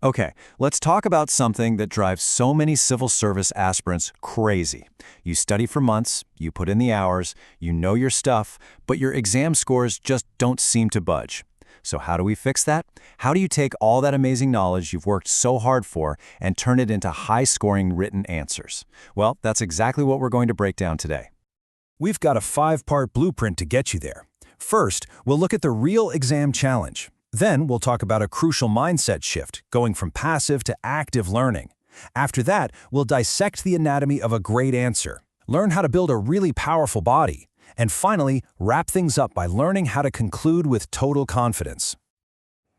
Okay, let's talk about something that drives so many civil service aspirants crazy. You study for months, you put in the hours, you know your stuff, but your exam scores just don't seem to budge. So how do we fix that? How do you take all that amazing knowledge you've worked so hard for and turn it into high-scoring written answers? Well, that's exactly what we're going to break down today. We've got a 5-part blueprint to get you there. First, we'll look at the real exam challenge. Then we'll talk about a crucial mindset shift, going from passive to active learning. After that, we'll dissect the anatomy of a great answer, learn how to build a really powerful body, and finally, wrap things up by learning how to conclude with total confidence.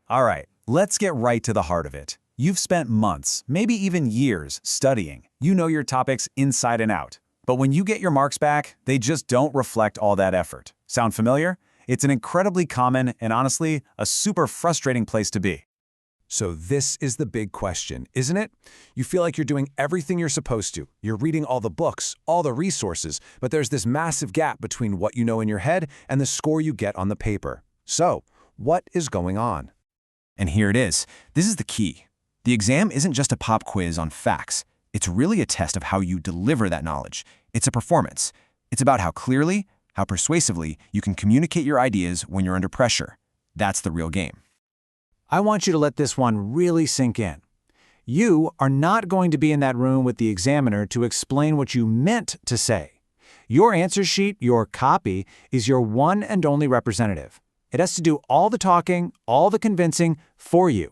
All right, let's get right to the heart of it. You've spent months, maybe even years, studying. You know your topics inside and out. But when you get your marks back, they just don't reflect all that effort. Sound familiar? It's an incredibly common and honestly, a super frustrating place to be. So this is the big question, isn't it? You feel like you're doing everything you're supposed to. You're reading all the books, all the resources, but there's this massive gap between what you know in your head and the score you get on the paper. So, what is going on? And here it is. This is the key. The exam isn't just a pop quiz on facts. It's really a test of how you deliver that knowledge. It's a performance. It's about how clearly, how persuasively you can communicate your ideas when you're under pressure. That's the real game. I want you to let this one really sink in. You are not going to be in that room with the examiner to explain what you meant to say. Your answer sheet, your copy, is your one and only representative. It has to do all the talking, all the convincing for you.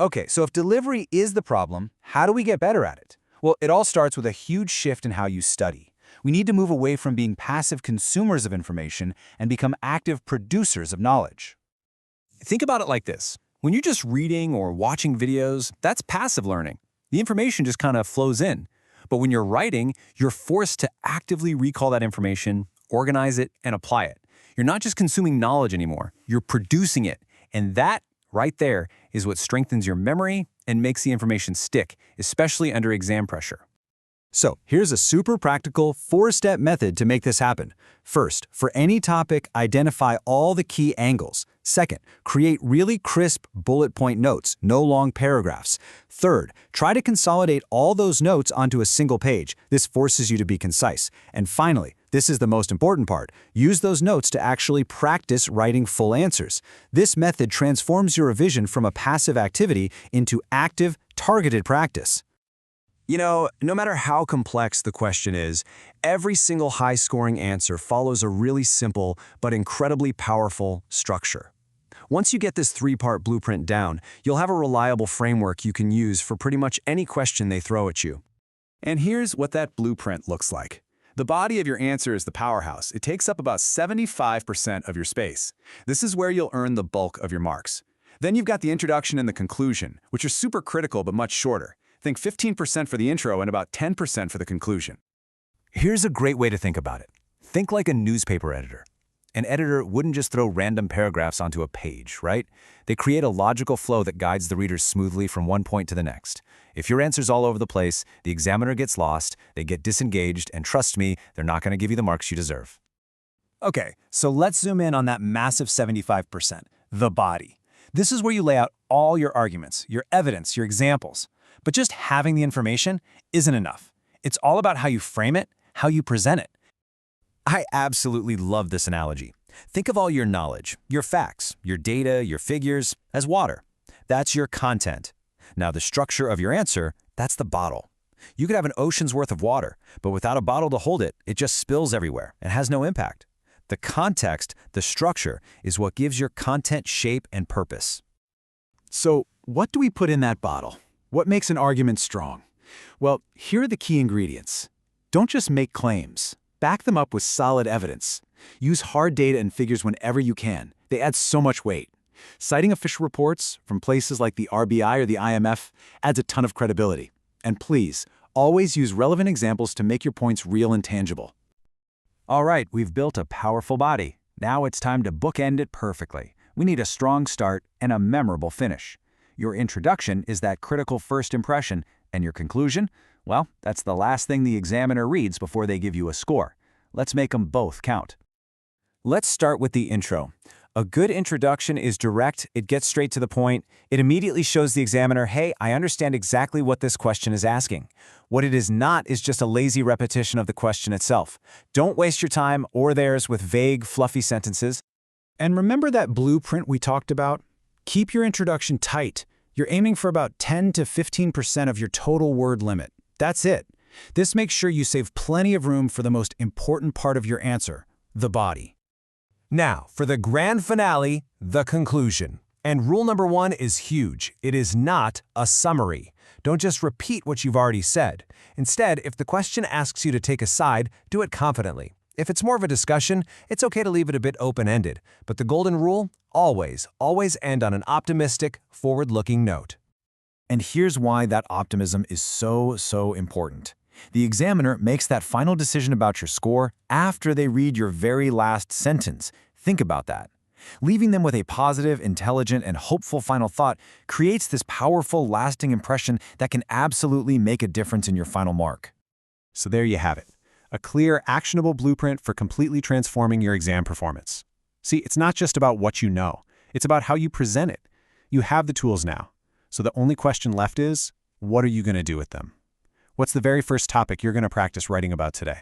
Okay, so if delivery is the problem, how do we get better at it? Well, it all starts with a huge shift in how you study. We need to move away from being passive consumers of information and become active producers of knowledge. Think about it like this. When you're just reading or watching videos, that's passive learning. The information just kind of flows in. But when you're writing, you're forced to actively recall that information, organize it, and apply it. You're not just consuming knowledge anymore, you're producing it. And that, right there, is what strengthens your memory and makes the information stick, especially under exam pressure. So, here's a super practical 4-step method to make this happen. First, for any topic, identify all the key angles. Second, create really crisp bullet point notes, no long paragraphs. Third, try to consolidate all those notes onto a single page. This forces you to be concise. And finally, this is the most important part, use those notes to actually practice writing full answers. This method transforms your revision from a passive activity into active, targeted practice. You know, no matter how complex the question is, every single high-scoring answer follows a really simple but incredibly powerful structure. Once you get this 3-part blueprint down, you'll have a reliable framework you can use for pretty much any question they throw at you. And here's what that blueprint looks like. The body of your answer is the powerhouse. It takes up about 75% of your space. This is where you'll earn the bulk of your marks. Then you've got the introduction and the conclusion, which are super critical but much shorter. Think 15% for the intro and about 10% for the conclusion. Here's a great way to think about it. Think like a newspaper editor. An editor wouldn't just throw random paragraphs onto a page, right? They create a logical flow that guides the readers smoothly from one point to the next. If your answer's all over the place, the examiner gets lost, they get disengaged, and trust me, they're not going to give you the marks you deserve. Okay, so let's zoom in on that massive 75%, the body. This is where you lay out all your arguments, your evidence, your examples. But just having the information isn't enough. It's all about how you frame it, how you present it. I absolutely love this analogy. Think of all your knowledge, your facts, your data, your figures, as water. That's your content. Now the structure of your answer, that's the bottle. You could have an ocean's worth of water, but without a bottle to hold it, it just spills everywhere and has no impact. The context, the structure, is what gives your content shape and purpose. So, what do we put in that bottle? What makes an argument strong? Well, here are the key ingredients. Don't just make claims. Back them up with solid evidence. Use hard data and figures whenever you can. They add so much weight. Citing official reports from places like the RBI or the IMF adds a ton of credibility. And please, always use relevant examples to make your points real and tangible. All right, we've built a powerful body. Now it's time to bookend it perfectly. We need a strong start and a memorable finish. Your introduction is that critical first impression, and your conclusion? Well, that's the last thing the examiner reads before they give you a score. Let's make them both count. Let's start with the intro. A good introduction is direct, it gets straight to the point, it immediately shows the examiner, hey, I understand exactly what this question is asking. What it is not is just a lazy repetition of the question itself. Don't waste your time or theirs with vague, fluffy sentences. And remember that blueprint we talked about? Keep your introduction tight. You're aiming for about 10 to 15% of your total word limit. That's it. This makes sure you save plenty of room for the most important part of your answer, the body. Now, for the grand finale, the conclusion. And rule number 1 is huge. It is not a summary. Don't just repeat what you've already said. Instead, if the question asks you to take a side, do it confidently. If it's more of a discussion, it's okay to leave it a bit open-ended. But the golden rule? Always end on an optimistic, forward-looking note. And here's why that optimism is so important. The examiner makes that final decision about your score after they read your very last sentence. Think about that. Leaving them with a positive, intelligent, and hopeful final thought creates this powerful, lasting impression that can absolutely make a difference in your final mark. So there you have it. A clear, actionable blueprint for completely transforming your exam performance. See, it's not just about what you know. It's about how you present it. You have the tools now. So the only question left is, what are you going to do with them? What's the very first topic you're going to practice writing about today?